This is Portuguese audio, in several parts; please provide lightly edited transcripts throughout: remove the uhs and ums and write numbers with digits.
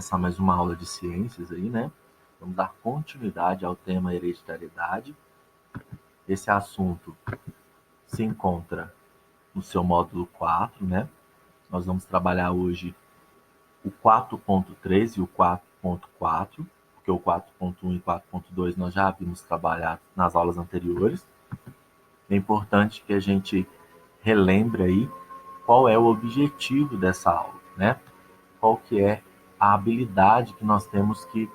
começar mais uma aula de ciências aí, né? Vamos dar continuidade ao tema hereditariedade. Esse assunto se encontra no seu módulo 4, né? Nós vamos trabalhar hoje o 4.3 e o 4.4, porque o 4.1 e 4.2 nós já havíamos trabalhado nas aulas anteriores. É importante que a gente relembre aí qual é o objetivo dessa aula, né? Qual que é a habilidade que nós temos que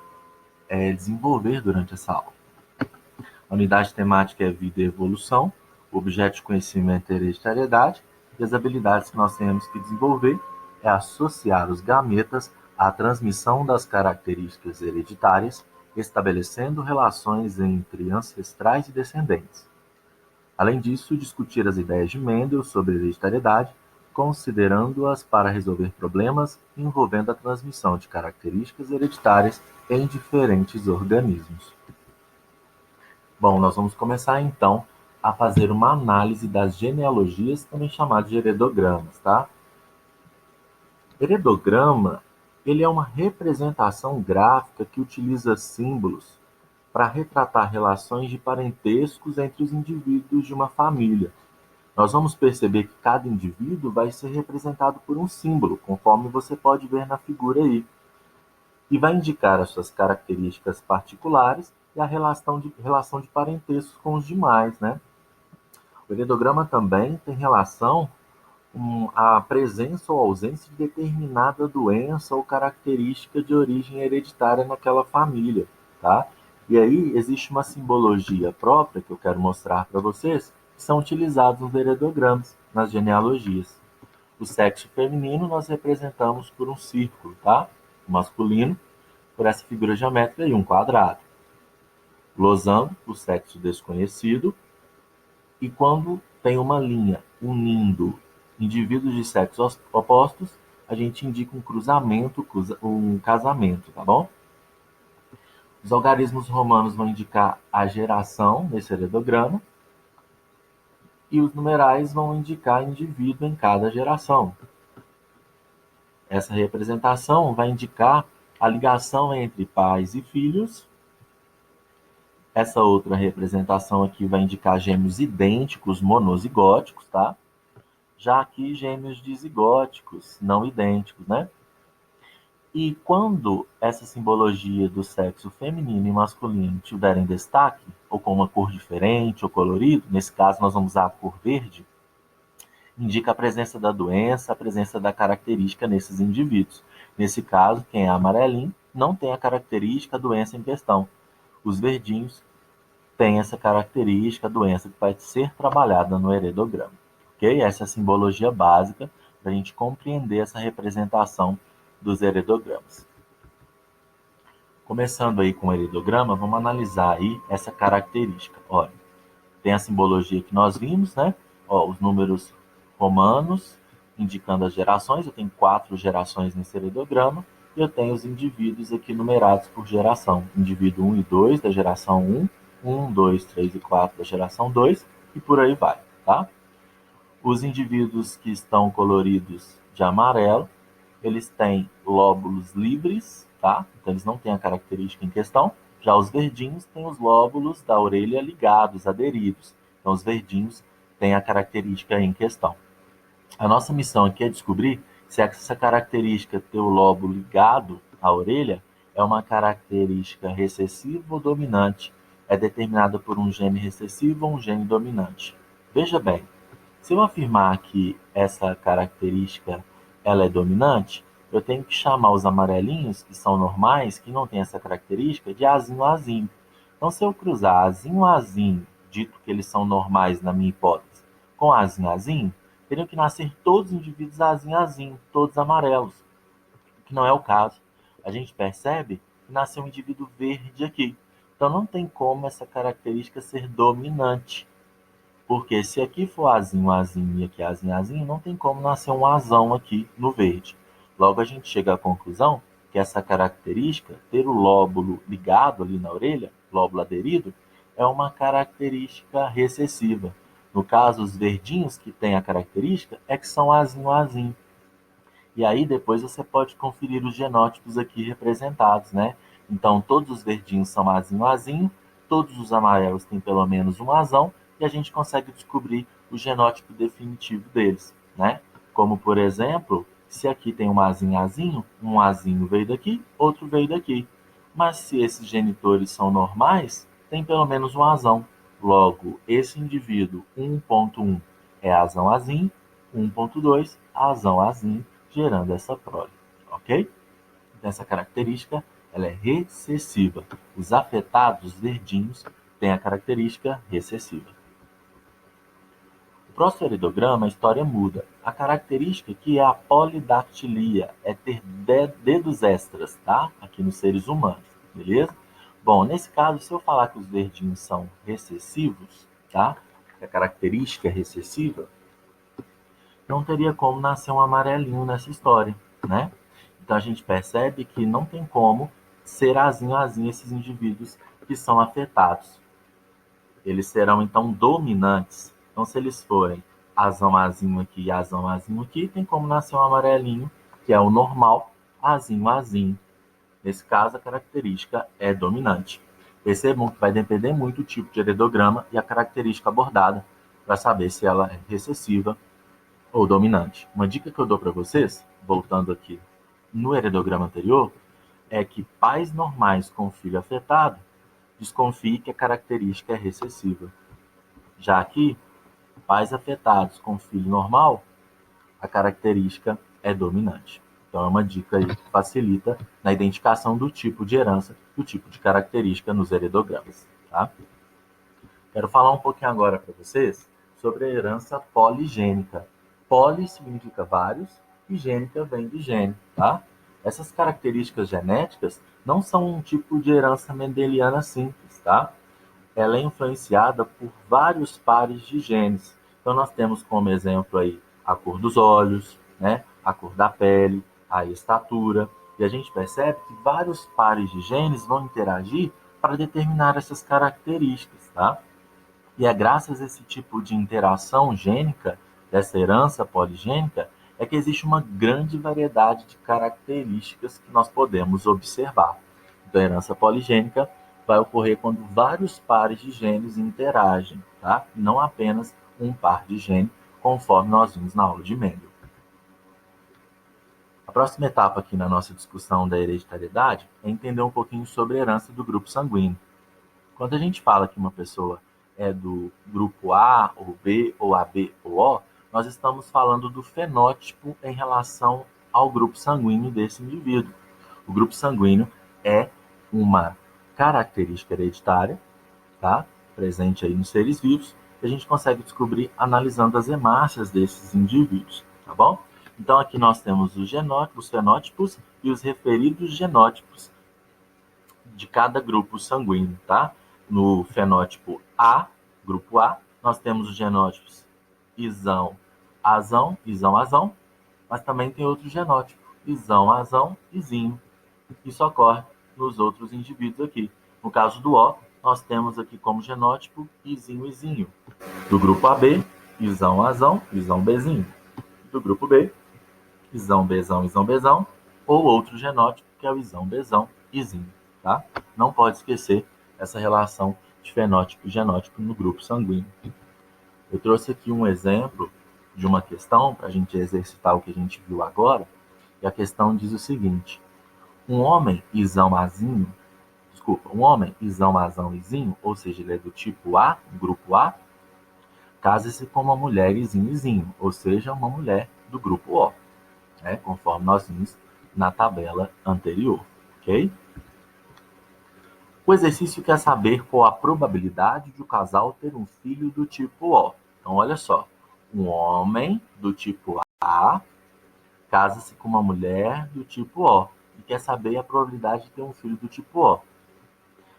desenvolver durante essa aula. A unidade temática é vida e evolução, o objeto de conhecimento é hereditariedade, e as habilidades que nós temos que desenvolver é associar os gametas à transmissão das características hereditárias, estabelecendo relações entre ancestrais e descendentes. Além disso, discutir as ideias de Mendel sobre hereditariedade, considerando-as para resolver problemas envolvendo a transmissão de características hereditárias em diferentes organismos. Bom, nós vamos começar então a fazer uma análise das genealogias, também chamadas de heredogramas, tá? Heredograma, ele é uma representação gráfica que utiliza símbolos para retratar relações de parentescos entre os indivíduos de uma família. Nós vamos perceber que cada indivíduo vai ser representado por um símbolo, conforme você pode ver na figura aí, e vai indicar as suas características particulares e a relação de parentesco com os demais, né? O heredograma também tem relação com a presença ou ausência de determinada doença ou característica de origem hereditária naquela família, tá? E aí existe uma simbologia própria que eu quero mostrar para vocês, que são utilizados nos heredogramas, nas genealogias. O sexo feminino nós representamos por um círculo, tá? O masculino por essa figura geométrica e um quadrado. Losango, o sexo desconhecido, e quando tem uma linha unindo indivíduos de sexos opostos, a gente indica um cruzamento, um casamento, tá bom? Os algarismos romanos vão indicar a geração nesse heredograma, e os numerais vão indicar indivíduo em cada geração. Essa representação vai indicar a ligação entre pais e filhos. Essa outra representação aqui vai indicar gêmeos idênticos monozigóticos, tá? Já aqui gêmeos dizigóticos, não idênticos, né? E quando essa simbologia do sexo feminino e masculino tiverem destaque, ou com uma cor diferente ou colorido, nesse caso nós vamos usar a cor verde, indica a presença da doença, a presença da característica nesses indivíduos. Nesse caso, quem é amarelinho não tem a característica, a doença em questão. Os verdinhos têm essa característica, a doença que vai ser trabalhada no heredograma. Ok? Essa é a simbologia básica para a gente compreender essa representação dos heredogramas. Começando aí com o heredograma, vamos analisar aí essa característica. Olha, tem a simbologia que nós vimos, né? Ó, os números romanos indicando as gerações. Eu tenho 4 gerações nesse heredograma e eu tenho os indivíduos aqui numerados por geração. Indivíduo 1 e 2 da geração 1, 1, 2, 3 e 4 da geração 2 e por aí vai, tá? Os indivíduos que estão coloridos de amarelo, eles têm lóbulos livres, tá? Então eles não têm a característica em questão. Já os verdinhos têm os lóbulos da orelha ligados, aderidos. Então os verdinhos têm a característica em questão. A nossa missão aqui é descobrir se essa característica ter o lóbulo ligado à orelha é uma característica recessiva ou dominante. É determinada por um gene recessivo ou um gene dominante. Veja bem, se eu afirmar que essa característica ela é dominante, eu tenho que chamar os amarelinhos, que são normais, que não têm essa característica, de azinho azinho. Então, se eu cruzar azinho azinho, dito que eles são normais na minha hipótese, com azinho azinho, teriam que nascer todos os indivíduos azinho azinho, todos amarelos, que não é o caso. A gente percebe que nasceu um indivíduo verde aqui. Então, não tem como essa característica ser dominante. Porque se aqui for azinho, azinho e aqui azinho, azinho, não tem como nascer um azão aqui no verde. Logo a gente chega à conclusão que essa característica, ter o lóbulo ligado ali na orelha, lóbulo aderido, é uma característica recessiva. No caso, os verdinhos que têm a característica é que são azinho, azinho. E aí depois você pode conferir os genótipos aqui representados, né? Então todos os verdinhos são azinho, azinho, todos os amarelos têm pelo menos um azão, e a gente consegue descobrir o genótipo definitivo deles, né? Como, por exemplo, se aqui tem um azinho veio daqui, outro veio daqui. Mas se esses genitores são normais, tem pelo menos um azão. Logo, esse indivíduo 1.1 é azão azinho, 1.2 azão azinho, gerando essa prole, ok? Então, essa característica ela é recessiva. Os afetados verdinhos têm a característica recessiva. O próximo heredograma, a história muda. A característica aqui é a polidactilia, é ter dedos extras, tá? Aqui nos seres humanos, beleza? Bom, nesse caso, se eu falar que os verdinhos são recessivos, tá? Que a característica é recessiva, não teria como nascer um amarelinho nessa história, né? Então a gente percebe que não tem como ser azinho azinho esses indivíduos que são afetados. Eles serão então dominantes. Então se eles forem azão azinho aqui e azão azinho aqui, tem como nascer um amarelinho, que é o normal, azinho azinho. Nesse caso a característica é dominante. Percebam que vai depender muito do tipo de heredograma e a característica abordada para saber se ela é recessiva ou dominante. Uma dica que eu dou para vocês, voltando aqui no heredograma anterior, é que pais normais com filho afetado, desconfie que a característica é recessiva. Já aqui, pais afetados com filho normal, a característica é dominante. Então é uma dica aí que facilita na identificação do tipo de herança, do tipo de característica nos heredogramas. Tá? Quero falar um pouquinho agora para vocês sobre a herança poligênica. Poli significa vários e gênica vem de gene, tá? Essas características genéticas não são um tipo de herança mendeliana simples, tá? Ela é influenciada por vários pares de genes. Então nós temos como exemplo aí a cor dos olhos, né? A cor da pele, a estatura, e a gente percebe que vários pares de genes vão interagir para determinar essas características, tá? E é graças a esse tipo de interação gênica, dessa herança poligênica, é que existe uma grande variedade de características que nós podemos observar. Então, a herança poligênica vai ocorrer quando vários pares de genes interagem, tá? Não apenas um par de gene, conforme nós vimos na aula de Mendel. A próxima etapa aqui na nossa discussão da hereditariedade é entender um pouquinho sobre a herança do grupo sanguíneo. Quando a gente fala que uma pessoa é do grupo A, ou B, ou AB, ou O, nós estamos falando do fenótipo em relação ao grupo sanguíneo desse indivíduo. O grupo sanguíneo é uma característica hereditária, tá? Presente aí nos seres vivos, que a gente consegue descobrir analisando as hemácias desses indivíduos, tá bom? Então aqui nós temos os fenótipos e os referidos genótipos de cada grupo sanguíneo, tá? No fenótipo A, grupo A, nós temos os genótipos isão, azão, mas também tem outro genótipo, isão, azão, izinho. Isso ocorre nos outros indivíduos aqui. No caso do O, nós temos aqui como genótipo izinho, izinho. Do grupo AB, isão, azão, isão, bezinho. Do grupo B, isão, bezão, ou outro genótipo, que é o isão, bezão, izinho, tá? Não pode esquecer essa relação de fenótipo e genótipo no grupo sanguíneo. Eu trouxe aqui um exemplo de uma questão para a gente exercitar o que a gente viu agora, e a questão diz o seguinte: um homem isão, azão, izinho, ou seja, ele é do tipo A, grupo A, casa-se com uma mulher izinho, izinho, ou seja, uma mulher do grupo O, né, conforme nós vimos na tabela anterior, ok? O exercício quer saber qual a probabilidade de o casal ter um filho do tipo O. Então, olha só, um homem do tipo A casa-se com uma mulher do tipo O e quer saber a probabilidade de ter um filho do tipo O.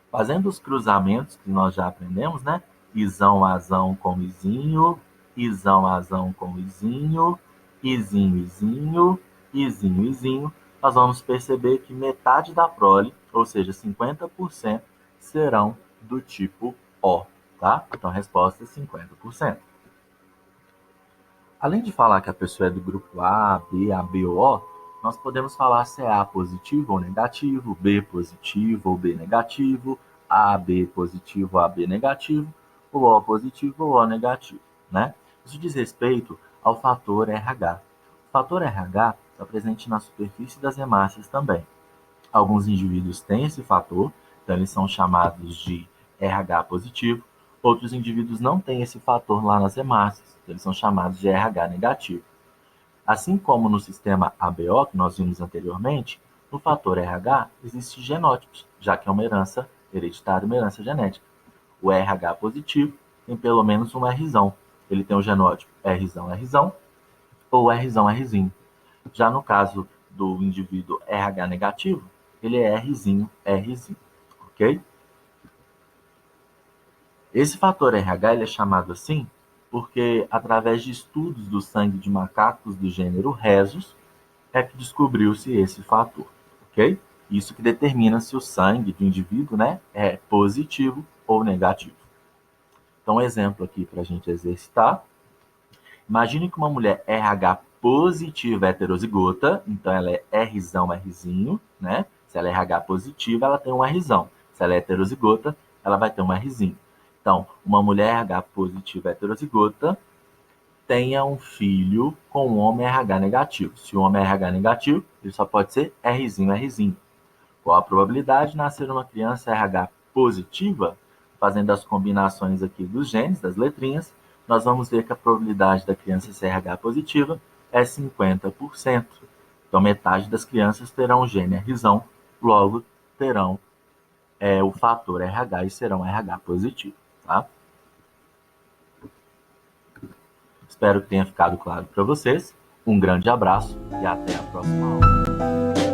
Fazendo os cruzamentos que nós já aprendemos, né? Isão, azão com izinho, isão, azão com izinho, izinho, izinho, izinho, izinho, nós vamos perceber que metade da prole, ou seja, 50%, serão do tipo O, tá? Então a resposta é 50%. Além de falar que a pessoa é do grupo A, B, AB ou O, nós podemos falar se é A positivo ou negativo, B positivo ou B negativo, AB positivo ou AB negativo, ou O positivo ou O negativo, né? Isso diz respeito ao fator RH. O fator RH está presente na superfície das hemácias também. Alguns indivíduos têm esse fator, então eles são chamados de RH positivo. Outros indivíduos não têm esse fator lá nas hemácias, então eles são chamados de RH negativo. Assim como no sistema ABO, que nós vimos anteriormente, no fator RH existem genótipos, já que é uma herança hereditária, uma herança genética. O RH positivo tem pelo menos um Rzão. Ele tem o genótipo Rzão, Rzão ou Rzão, Rzinho. Já no caso do indivíduo RH negativo, ele é Rzinho, Rzinho, ok? Esse fator RH ele é chamado assim porque, através de estudos do sangue de macacos do gênero Rhesus, é que descobriu-se esse fator, ok? Isso que determina se o sangue do indivíduo, né, é positivo ou negativo. Então, um exemplo aqui para a gente exercitar. Imagine que uma mulher RH positiva heterozigota, então ela é Rzão, Rzinho, né? Se ela é RH positiva, ela tem um Rzão. Se ela é heterozigota, ela vai ter um Rzinho. Então, uma mulher RH positiva heterozigota tenha um filho com um homem RH negativo. Se o homem é RH negativo, ele só pode ser Rzinho, Rzinho. Qual a probabilidade de nascer uma criança RH positiva? Fazendo as combinações aqui dos genes, das letrinhas, nós vamos ver que a probabilidade da criança ser RH positiva é 50%. Então, metade das crianças terão o gene Rzão, logo terão o fator RH e serão RH positivo. Tá? Espero que tenha ficado claro para vocês. Um grande abraço e até a próxima aula.